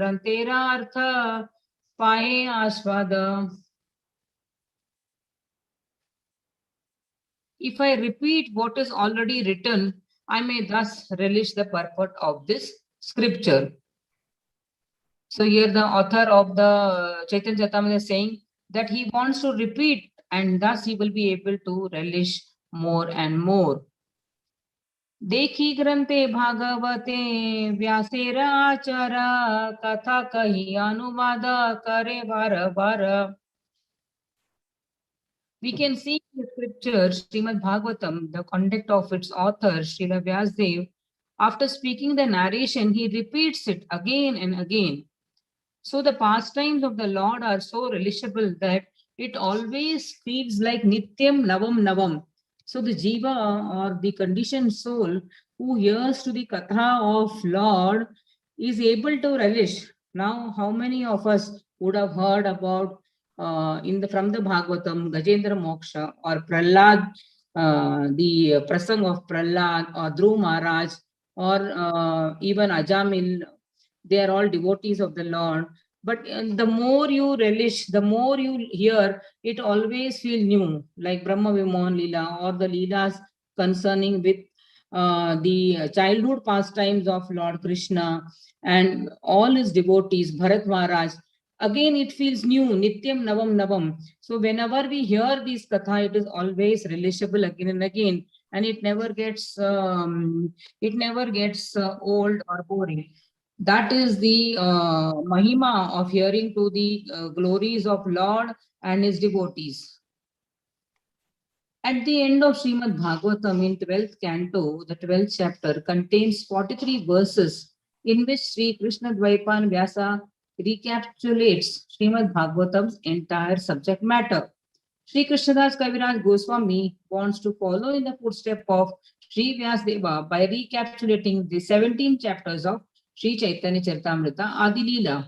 तेरा अर्थ पाए आस्वाद. If I repeat what is already written, I may thus relish the purport of this scripture. So here the author of the Chaitanya Charitamrita is saying that he wants to repeat, and thus he will be able to relish more and more. देखी ग्रंथे भागवते व्यासेर आचार कथा कही अनुवाद करे बार बार. We can see in the scripture, Srimad Bhagavatam, the conduct of its author, Srila Vyasdev. After speaking the narration, he repeats it again and again. So the pastimes of the Lord are so relishable that it always feels like Nityam Navam Navam. So the Jiva or the conditioned soul who hears to the Katha of Lord is able to relish. Now, how many of us would have heard about from the Bhagavatam, Gajendra Moksha or Prahlad, the prasang of Prahlad or Dhruv Maharaj or even Ajamil? They are all devotees of the Lord. But the more you relish, the more you hear, it always feels new, like Brahma Vimohan Leela or the Leelas concerning with the childhood pastimes of Lord Krishna and all his devotees, Bharat Maharaj. Again, it feels new, Nityam Navam Navam. So whenever we hear these katha, it is always relishable again and again, and it never gets old or boring. That is the mahima of hearing to the glories of Lord and his devotees. At the end of Srimad Bhagavatam in 12th canto, the 12th chapter contains 43 verses in which Sri Krishna Dvaipan Vyasa recapitulates Srimad Bhagavatam's entire subject matter. Sri Krishnadas Kaviraj Goswami wants to follow in the footsteps of Sri Vyasdeva by recapitulating the 17 chapters of Sri Chaitanya Charitamrita Adilila.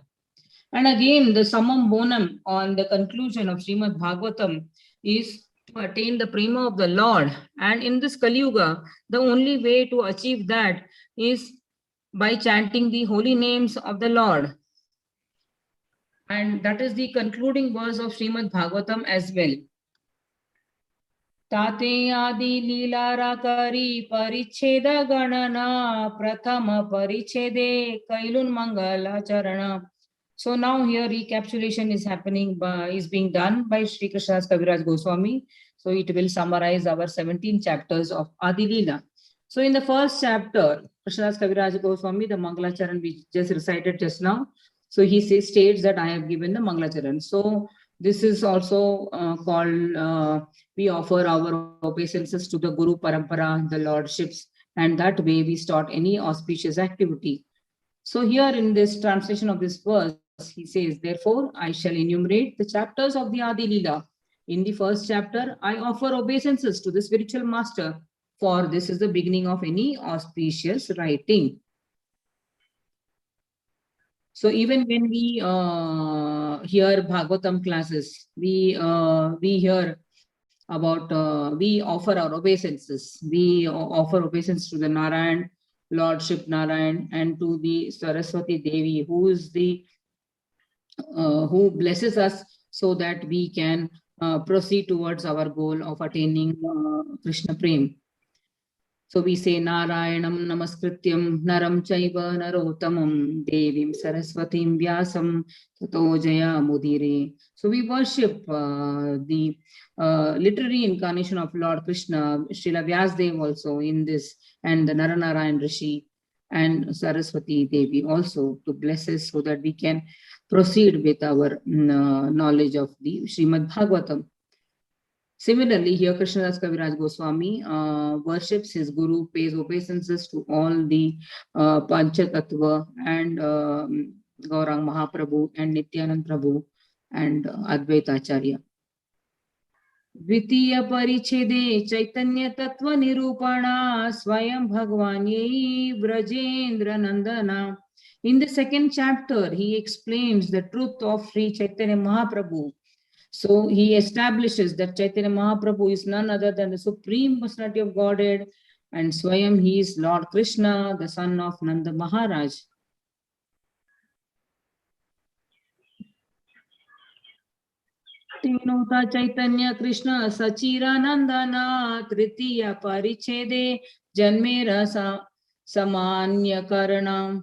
And again, the summum bonum on the conclusion of Srimad Bhagavatam is to attain the prema of the Lord. And in this Kali Yuga, the only way to achieve that is by chanting the holy names of the Lord. And that is the concluding verse of Srimad Bhagavatam as well. ताते आदि लीलारा करी परिच्छेद गणना प्रथम परिच्छेदे कैलुन मंगलाचरण. So now here recapitulation is happening is being done by Sri Krishnadas Kaviraj Goswami. So it will summarize our 17 chapters of Adilila. So in the first chapter, Krishnadas Kaviraj Goswami, the Mangalacharan we just recited just now. So he states that I have given the Mangalacharan. So this is also called, we offer our obeisances to the Guru Parampara, the Lordships, and that way we start any auspicious activity. So here in this translation of this verse, he says, therefore, I shall enumerate the chapters of the Adi Leela. In the first chapter, I offer obeisances to the spiritual master, for this is the beginning of any auspicious writing. So even when we hear Bhagavatam classes, we hear about, we offer our obeisances. We offer obeisance to the Narayan, Lordship Narayan, and to the Saraswati Devi, who is the who blesses us so that we can proceed towards our goal of attaining Krishna Prem. So we say Narayanam Namaskrityam Naram Chaiva Narotamam Devim Saraswatim Vyasam Tato Jaya Mudire. So we worship the literary incarnation of Lord Krishna, Srila Vyasdev also in this, and the Naranarayan Rishi and Saraswati Devi also to bless us so that we can proceed with our knowledge of the Srimad Bhagavatam. Similarly, here Krishnadas Kaviraj Goswami worships his guru, pays obeisances to all the Panchatattva and Gaurang Mahaprabhu and Nityanand Prabhu and Advaita Acharya. द्वितीय परिच्छेदे चैतन्य तत्व निरूपणा स्वयं भगवान यही ब्रजेंद्र नंदना. In the second chapter, he explains the truth of Sri Chaitanya Mahaprabhu. So he establishes that Chaitanya Mahaprabhu is none other than the Supreme Personality of Godhead, and Swayam he is Lord Krishna, the son of Nanda Maharaj. तीनोता चैतन्य कृष्ण सचिरानंदना तृतीय परिच्छेदे जन्मे रसा सामान्य कारणम.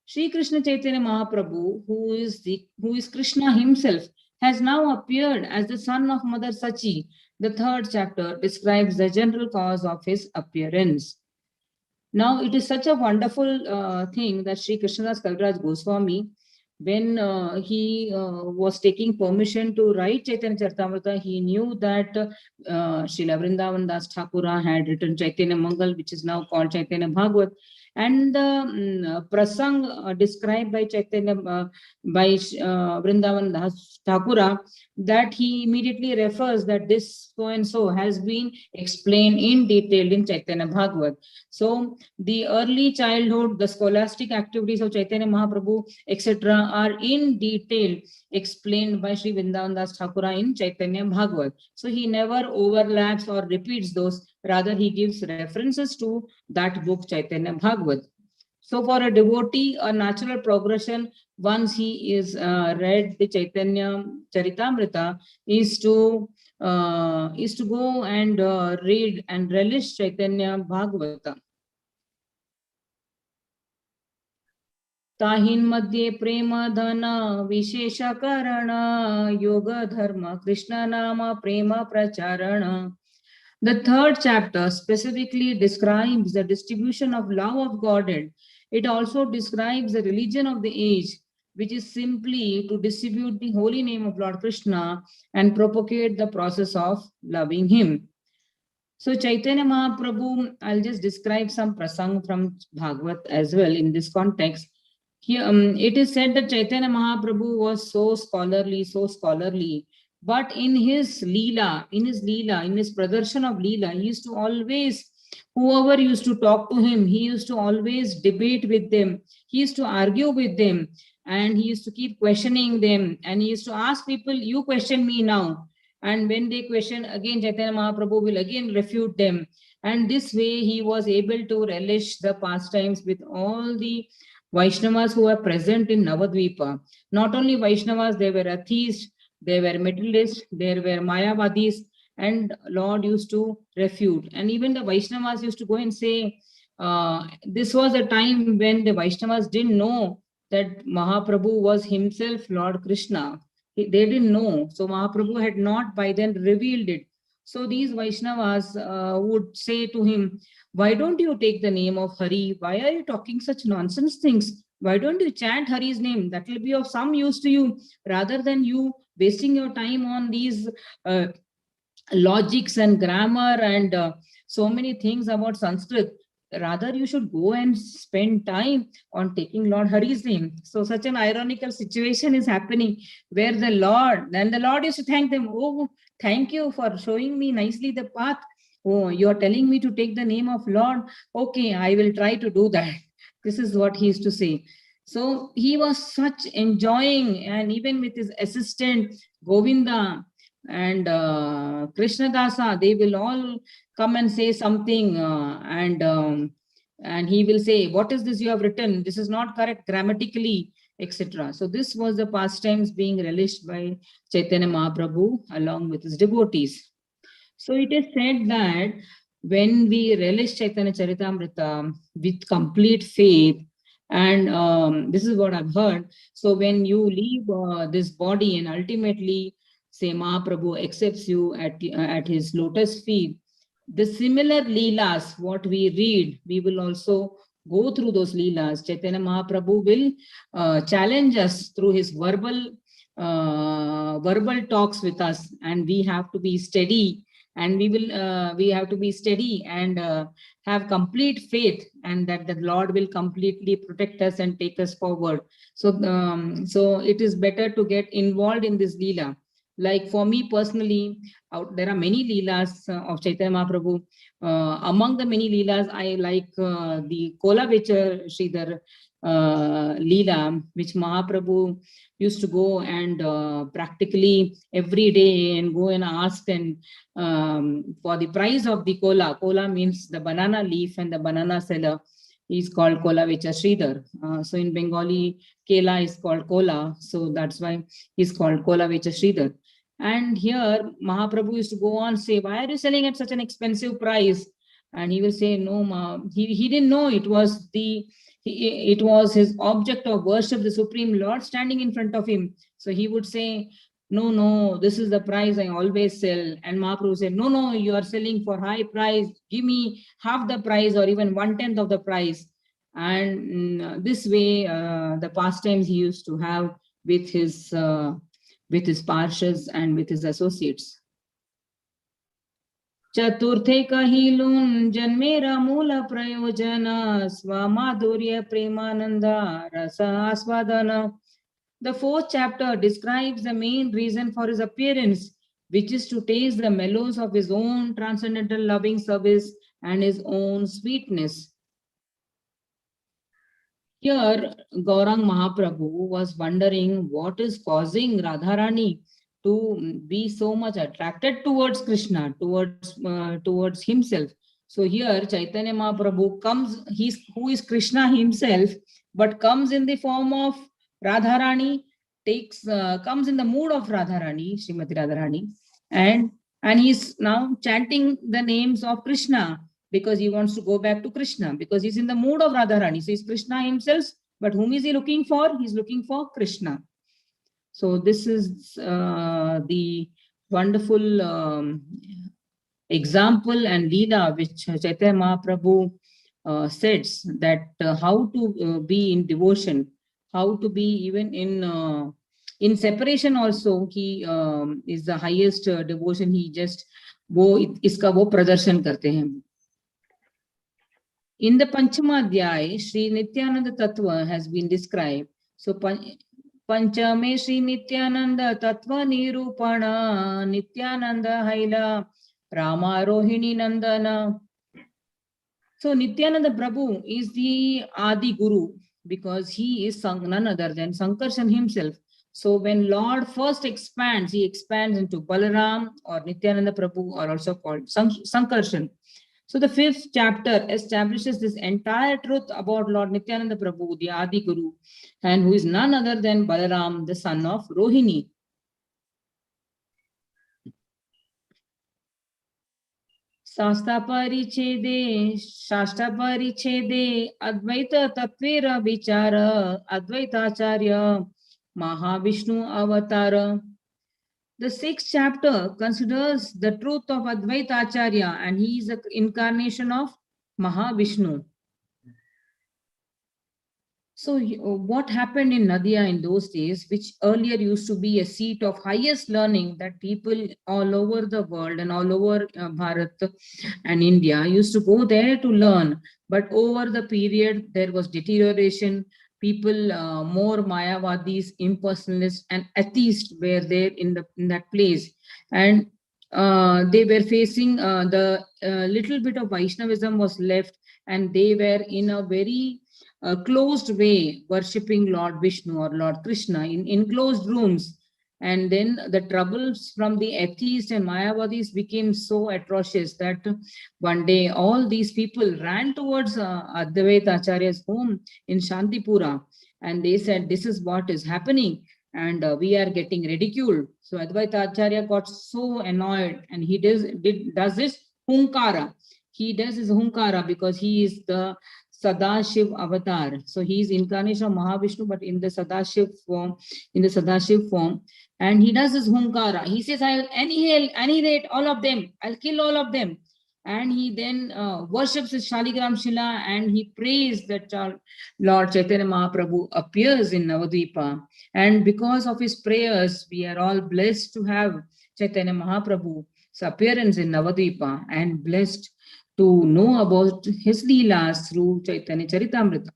Sri Krishna Chaitanya Mahaprabhu, who is Krishna himself, has now appeared as the son of Mother Sachi. The third chapter describes the general cause of his appearance. Now, it is such a wonderful thing that Sri Krishnadas Kaviraj Goswami, when he was taking permission to write Chaitanya Charitamrita, he knew that Srila Vrindavan Das Thakura had written Chaitanya Mangal, which is now called Chaitanya Bhagavat. And the prasang described by Chaitanya, by Vrindavan Das Thakura, that he immediately refers that this so and so has been explained in detail in Chaitanya Bhagavat. So the early childhood, the scholastic activities of Chaitanya Mahaprabhu, etc., are in detail explained by Sri Vrindavan Das Thakura in Chaitanya Bhagavat. So he never overlaps or repeats those, rather he gives references to that book Chaitanya Bhagavat. So for a devotee, a natural progression once he is read the Chaitanya Charitamrita is to go and read and relish Chaitanya Bhagavata. ताहिन मध्ये प्रेम धन विशेष करण योग धर्म कृष्ण नाम प्रेम प्रचारण. The third chapter specifically describes the distribution of love of Godhead. It also describes the religion of the age, which is simply to distribute the holy name of Lord Krishna and propagate the process of loving him. So Chaitanya Mahaprabhu, I'll just describe some prasang from Bhagavat as well in this context. Here, it is said that Chaitanya Mahaprabhu was so scholarly, but in his Leela, in his Pradarshan of Leela, he used to always, whoever used to talk to him, he used to always debate with them, he used to argue with them, and he used to keep questioning them, and he used to ask people, you question me now. And when they question again, Chaitanya Mahaprabhu will again refute them. And this way he was able to relish the pastimes with all the Vaishnavas who were present in Navadvipa. Not only Vaishnavas, there were atheists, there were materialists, there were Mayavadis, and Lord used to refute. And even the Vaishnavas used to go and say, this was a time when the Vaishnavas didn't know that Mahaprabhu was himself Lord Krishna. They didn't know. So Mahaprabhu had not by then revealed it. So these Vaishnavas would say to him, why don't you take the name of Hari? Why are you talking such nonsense things? Why don't you chant Hari's name? That will be of some use to you, rather than you wasting your time on these logics and grammar and so many things about Sanskrit. Rather, you should go and spend time on taking Lord Hari's name. So such an ironical situation is happening where the Lord used to thank them. Oh, thank you for showing me nicely the path. Oh, you're telling me to take the name of Lord. Okay, I will try to do that. This is what he used to say. So he was such enjoying, and even with his assistant Govinda and Krishnadasa, they will all come and say something, and he will say, what is this you have written? This is not correct grammatically, etc. So this was the pastimes being relished by Chaitanya Mahaprabhu along with his devotees. So it is said that when we relish Chaitanya Charitamrita with complete faith, and this is what I've heard, so when you leave this body and ultimately say Mahaprabhu accepts you at his lotus feet, the similar leelas, what we read, we will also go through those leelas. Chaitanya Mahaprabhu will challenge us through his verbal talks with us, and we have to be steady, and we have to be steady and have complete faith, and that the Lord will completely protect us and take us forward. So it is better to get involved in this leela. Like for me personally, there are many leelas of Chaitanya Mahaprabhu. Among the many leelas, I like the Kola Vecha Sridhar leela, which Mahaprabhu used to go and practically every day and go and ask and for the price of the kola. Kola means the banana leaf, and the banana seller is called Kola Vecha Sridhar. So in Bengali, Kela is called Kola. So that's why he's called Kola Vecha Sridhar. And here Mahaprabhu used to go on say, why are you selling at such an expensive price? And he will say, no, he didn't know it was it was his object of worship, the Supreme Lord, standing in front of him. So he would say, no, no, this is the price I always sell. And Mahaprabhu said, no, no, you are selling for high price. Give me half the price or even 1/10 of the price. And this way, the pastimes he used to have with his parshas and with his associates. चतुर्थे कहिलून जन्मेरा मूल प्रयोजन स्वमाधुर्य प्रेमानंद रस आस्वादन. The fourth chapter describes the main reason for his appearance, which is to taste the mellows of his own transcendental loving service and his own sweetness. Here, Gaurang Mahaprabhu was wondering what is causing Radharani to be so much attracted towards Krishna, towards himself. So here, Chaitanya Mahaprabhu comes, who is Krishna himself, but comes in the form of Radharani, comes in the mood of Radharani, Srimati Radharani, and he's now chanting the names of Krishna, because he wants to go back to Krishna, because he's in the mood of Radharani. So he's Krishna himself, but whom is he looking for? He's looking for Krishna. So this is the wonderful example and Leela which Chaitanya Mahaprabhu says that how to be in devotion, how to be even in separation also. He is the highest devotion. He just iska wo pradarshan karte hain. In the Panchama Adhyaya, Sri Nityananda Tattva has been described. So Panchame Sri Nityananda Tattva Nirupana Nityananda Haila Rama Rohini Nandana. So Nityananda Prabhu is the Adi Guru, because he is none other than Sankarshan himself. So when Lord first expands, he expands into Balaram or Nityananda Prabhu, or also called Sankarshan. So the fifth chapter establishes this entire truth about Lord Nityananda Prabhu, the Adi Guru, and who is none other than Balaram, the son of Rohini. Shasta Parichede Advaita Tatvera Vichara Advaita Acharya Mahavishnu Avatara. The sixth chapter considers the truth of Advaita Acharya, and he is the incarnation of Mahavishnu. So what happened in Nadia in those days, which earlier used to be a seat of highest learning, that people all over the world and all over Bharat and India used to go there to learn. But over the period, there was deterioration. People, more Mayavadis, impersonalists, and atheists were there in that place. And they were facing the little bit of Vaishnavism was left, and they were in a very closed way worshipping Lord Vishnu or Lord Krishna in enclosed rooms. And then the troubles from the atheists and Mayavadis became so atrocious that one day all these people ran towards Advaita Acharya's home in Shantipura, and they said, this is what is happening, and we are getting ridiculed. So Advaita Acharya got so annoyed, and he does this hunkara. He does his hunkara because he is the Sadashiv avatar. So he is incarnation of Mahavishnu, but in the Sadashiv form, and he does his hunkara. He says, I will annihilate all of them. I'll kill all of them. And he then worships his Shaligram Shila, and he prays that Lord Chaitanya Mahaprabhu appears in Navadvipa. And because of his prayers, we are all blessed to have Chaitanya Mahaprabhu's appearance in Navadvipa, and blessed to know about his Leelas through Chaitanya Charitamrita.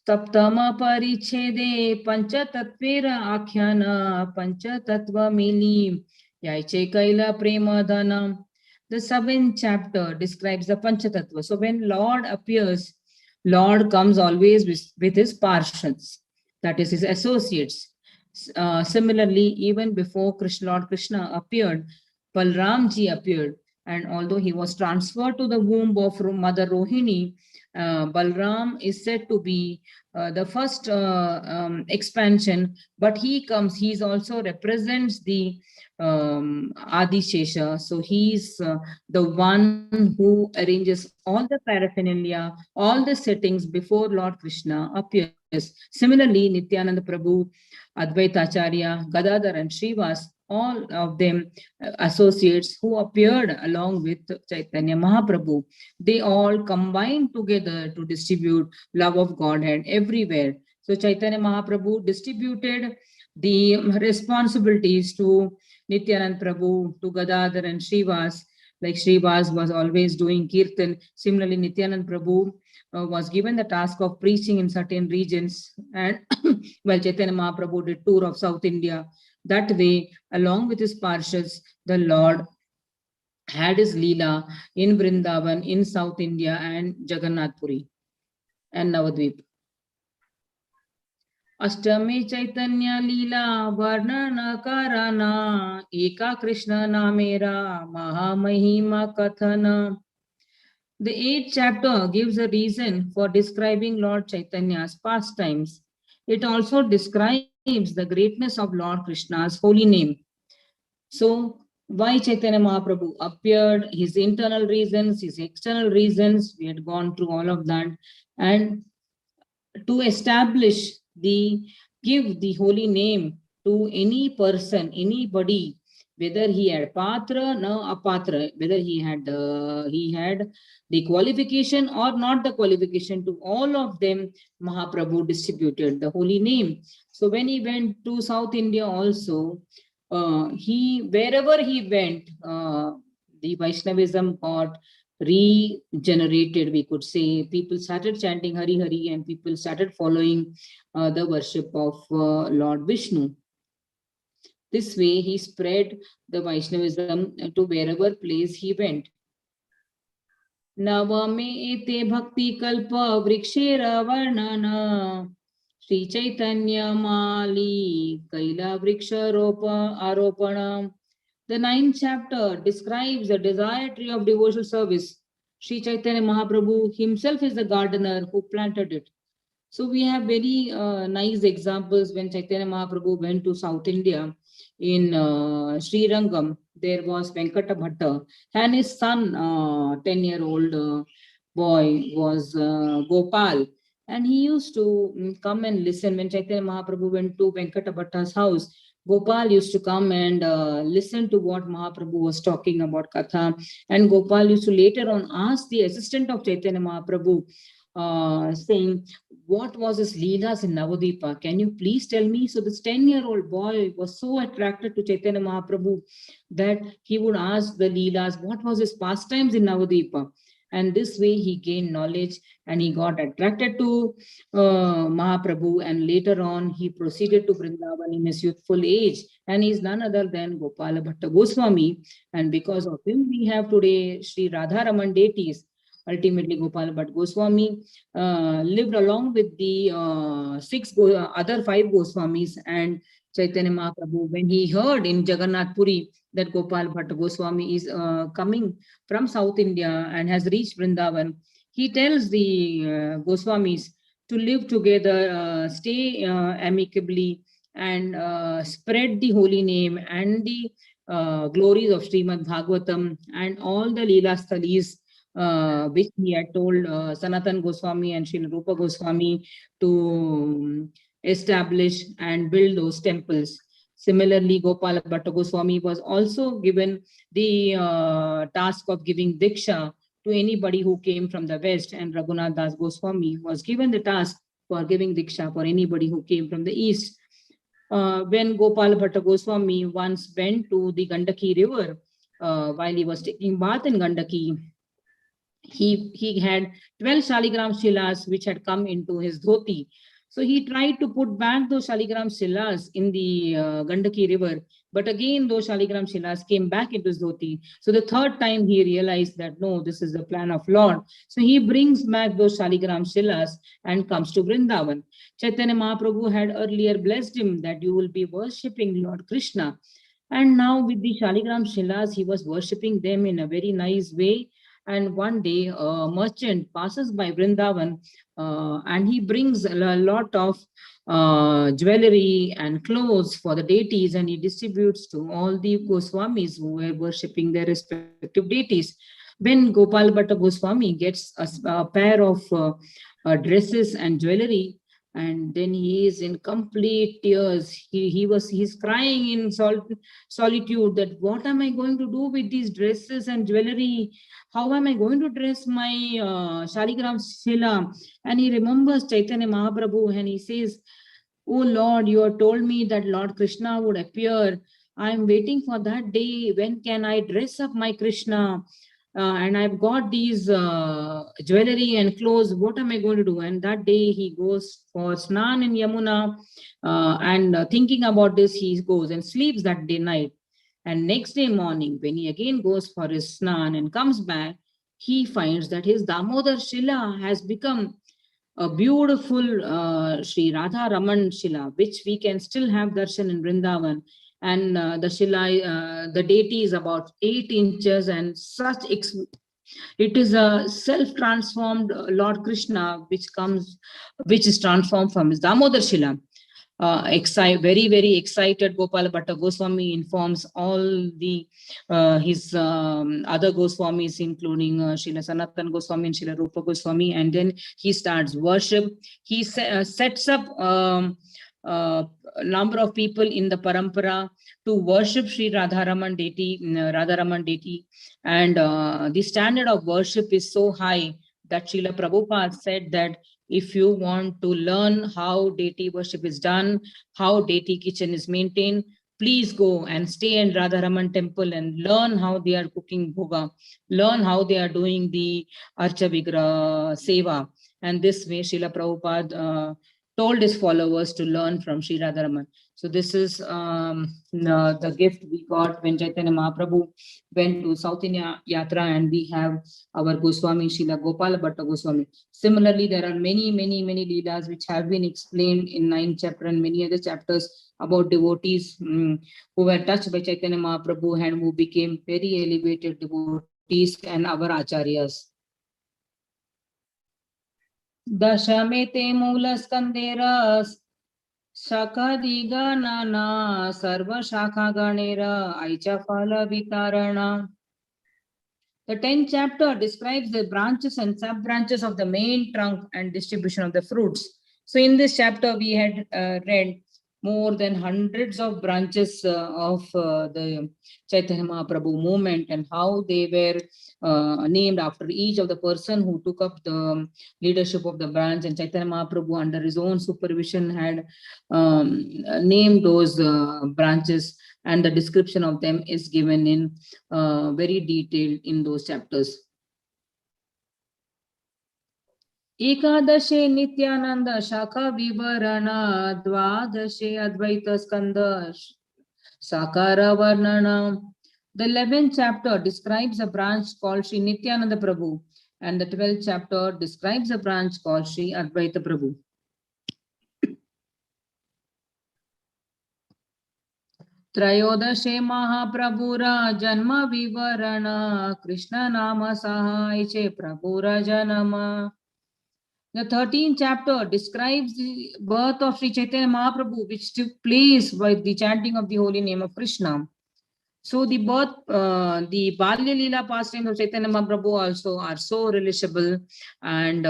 Saptama Parichede Panchatatvera Akhyana Panchatattva Mili Yaiche Kaila Premadhanam. The seventh chapter describes the Panchatattva. So when Lord appears, Lord comes always with his parshads, that is his associates. Similarly, even before Lord Krishna appeared, Balramji appeared, and although he was transferred to the womb of Mother Rohini, Balram is said to be the first expansion, but he also represents the Adi Shesha. So he's the one who arranges all the paraphernalia, all the settings before Lord Krishna appears. Similarly, Nityananda Prabhu, Advaita Acharya, Gadadhar and Srivas, all of them associates who appeared along with Chaitanya Mahaprabhu, they all combined together to distribute love of Godhead everywhere. So Chaitanya Mahaprabhu distributed the responsibilities to Nityanand Prabhu, to Gadadhar and Srivas. Like Srivas was always doing kirtan. Similarly, Nityanand Prabhu was given the task of preaching in certain regions, and while Chaitanya Mahaprabhu did tour of South India. That way, along with his parshads, the Lord had his Leela in Vrindavan, in South India, and Jagannath Puri and Navadvip. Ashtami Chaitanya Leela Varnana Karana Eka Krishna Namera Mahamahima Kathana. The 8th chapter gives a reason for describing Lord Chaitanya's pastimes. It also describes the greatness of Lord Krishna's holy name. So, why Chaitanya Mahaprabhu appeared, his internal reasons, his external reasons, we had gone through all of that. And to establish give the holy name to any person, anybody, whether he had patra, no apatra, whether he had the qualification or not the qualification, to all of them, Mahaprabhu distributed the holy name. So when he went to South India also, wherever he went, the Vaishnavism got regenerated, we could say. People started chanting Hari Hari and people started following the worship of Lord Vishnu. This way he spread the Vaishnavism to wherever place he went. Navame ete bhakti kalpa vrikshera varnana Sri Chaitanya Mali Kaila Vriksha Aropana. The 9th chapter describes the desire tree of devotional service. Sri Chaitanya Mahaprabhu himself is the gardener who planted it. So we have very nice examples when Chaitanya Mahaprabhu went to South India. In Sri Rangam, there was Venkata Bhatta and his son, 10-year-old boy, was Gopal. And he used to come and listen. When Chaitanya Mahaprabhu went to Venkata Bhatta's house, Gopal used to come and listen to what Mahaprabhu was talking about Katha. And Gopal used to later on ask the assistant of Chaitanya Mahaprabhu, saying, what was his Leelas in Navadipa? Can you please tell me? So this 10-year-old boy was so attracted to Chaitanya Mahaprabhu that he would ask the Leelas, what was his pastimes in Navadipa? And this way he gained knowledge and he got attracted to Mahaprabhu, and later on he proceeded to Vrindavan in his youthful age, and he is none other than Gopala Bhatta Goswami. And because of him we have today Sri Radharaman deities. Ultimately, Gopal Bhatt Goswami lived along with the other 5 Goswamis, and Chaitanya Mahaprabhu, when he heard in Jagannath Puri that Gopal Bhatt Goswami is coming from South India and has reached Vrindavan, he tells the Goswamis to live together, stay amicably, and spread the holy name and the glories of Srimad Bhagavatam and all the Leela Sthalis which he had told Sanatan Goswami and Srila Rupa Goswami to establish and build those temples. Similarly, Gopala Bhatta Goswami was also given the task of giving Diksha to anybody who came from the west, and Raghunath Das Goswami was given the task for giving Diksha for anybody who came from the east. When Gopala Bhatta Goswami once went to the Gandaki river, while he was taking bath in Gandaki, he had 12 Shaligram Shilas which had come into his dhoti. So he tried to put back those Shaligram Shilas in the Gandaki river, but again those Shaligram Shilas came back into his dhoti. So the 3rd time he realized that no, this is the plan of Lord. So he brings back those Shaligram Shilas and comes to Vrindavan. Chaitanya Mahaprabhu had earlier blessed him that you will be worshipping Lord Krishna. And now with the Shaligram Shilas, he was worshipping them in a very nice way. And one day, a merchant passes by Vrindavan, and he brings a lot of jewelry and clothes for the deities, and he distributes to all the Goswamis who were worshipping their respective deities. When Gopal Bhatta Goswami gets a pair of dresses and jewelry, and then he is in complete tears. He's crying in solitude, that what am I going to do with these dresses and jewelry? How am I going to dress my Shaligram Shila? And he remembers Chaitanya Mahaprabhu, and he says, "Oh Lord, you have told me that Lord Krishna would appear. I am waiting for that day. When can I dress up my Krishna? And I've got these jewelry and clothes. What am I going to do?" And that day he goes for Snan in Yamuna, and thinking about this, he goes and sleeps that day night. And next day morning, when he again goes for his Snan and comes back, he finds that his Damodar Shila has become a beautiful Sri Radha Raman Shila, which we can still have darshan in Vrindavan. And the Shila, the deity is about 8 inches, and it is a self-transformed Lord Krishna, which is transformed from his Damodar Shila. Very excited, Gopal Bhatta Goswami informs all the his other Goswamis, including Srila Sanatan Goswami and Srila Rupa Goswami, and then he starts worship. He sets up a number of people in the parampara to worship Sri Radharaman deity, and the standard of worship is so high that Srila Prabhupada said that if you want to learn how deity worship is done, how deity kitchen is maintained, please go and stay in Radharaman temple and learn how they are cooking bhoga, learn how they are doing the Archa Vigra Seva. And this way, Srila Prabhupada told his followers to learn from Sri Radharaman. So this is the gift we got when Chaitanya Mahaprabhu went to South India Yatra, and we have our Goswami, Srila Gopala Bhatta Goswami. Similarly, there are many leelas which have been explained in 9th chapter and many other chapters about devotees who were touched by Chaitanya Mahaprabhu and who became very elevated devotees and our acharyas. Dashamete Mula Skanderas Shakadiganana Sarva Shakha Ganera Aicha Phala Vitarana. The 10th chapter describes the branches and sub-branches of the main trunk and distribution of the fruits. So in this chapter, we had read more than hundreds of branches of the Chaitanya Mahaprabhu movement, and how they were named after each of the person who took up the leadership of the branch. And Chaitanya Mahaprabhu, under his own supervision, had named those branches, and the description of them is given in very detailed in those chapters. Ekadashe Nityananda Shaka Vivarana Dvadashe Advaita Skanda Sakara Varnana. The 11th chapter describes a branch called Sri Nityananda Prabhu, and the 12th chapter describes a branch called Sri Advaita Prabhu. Trayodashe Mahaprabhura Janma Vivarana Krishna Nama Sahaiche Prabhura Janama. The 13th chapter describes the birth of Sri Chaitanya Mahaprabhu, which took place by the chanting of the holy name of Krishna. So the birth, the Balya Leela pastimes of Chaitanya Mahaprabhu also are so relishable, and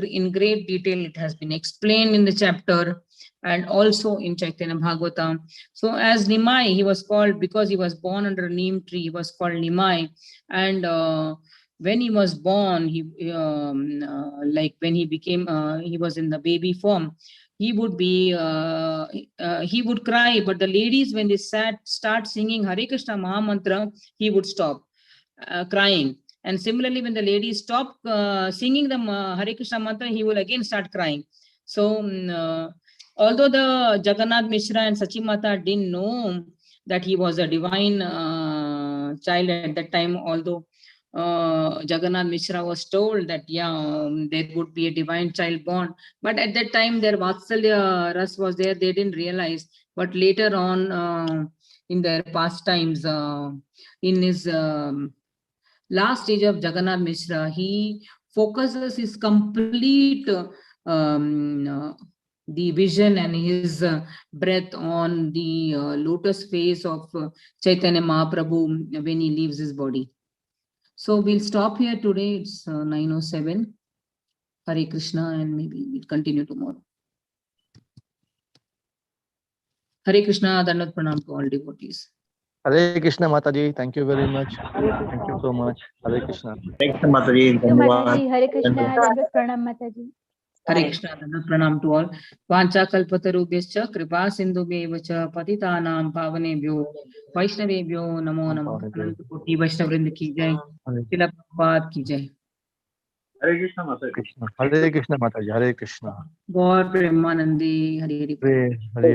in great detail it has been explained in the chapter and also in Chaitanya Bhagavatam. So as Nimai, he was called, because he was born under a neem tree, he was called Nimai. And when he was born, like when he became, he was in the baby form, he would be, he would cry, but the ladies, when they start singing Hare Krishna Maha Mantra, he would stop crying. And similarly, when the ladies stop singing the Hare Krishna Mantra, he will again start crying. So although the Jagannath Mishra and Sachi Mata didn't know that he was a divine child at that time, although Jagannath Mishra was told that there would be a divine child born, but at that time their Vatsalya Ras was there, they didn't realize. But later on in their pastimes, in his last stage of Jagannath Mishra, he focuses his complete the vision and his breath on the lotus face of Chaitanya Mahaprabhu when he leaves his body. So we'll stop here today. It's 9:07. Hare Krishna, and maybe we'll continue tomorrow. Hare Krishna, Dandavat Pranam to all devotees. Hare Krishna Mataji, thank you very much. Thank you so much. Hare Krishna. Thanks Mataji. Mataji, Hare Krishna, Dandavat Pranam Mataji. Hare Krishna, Dandavat Pranam to all. Vancha kalpatarubhyascha kripa sindhubhyeva cha patitanam pavanebhyo vaishnavebhyo namo namo. Ananta koti Vaishnavrind ki jai. Srila Prabhupada ki jai. Hare Krishna Mataji. Hare Krishna Mataji. Hare Krishna. God Premanandi Hare Hare. Hare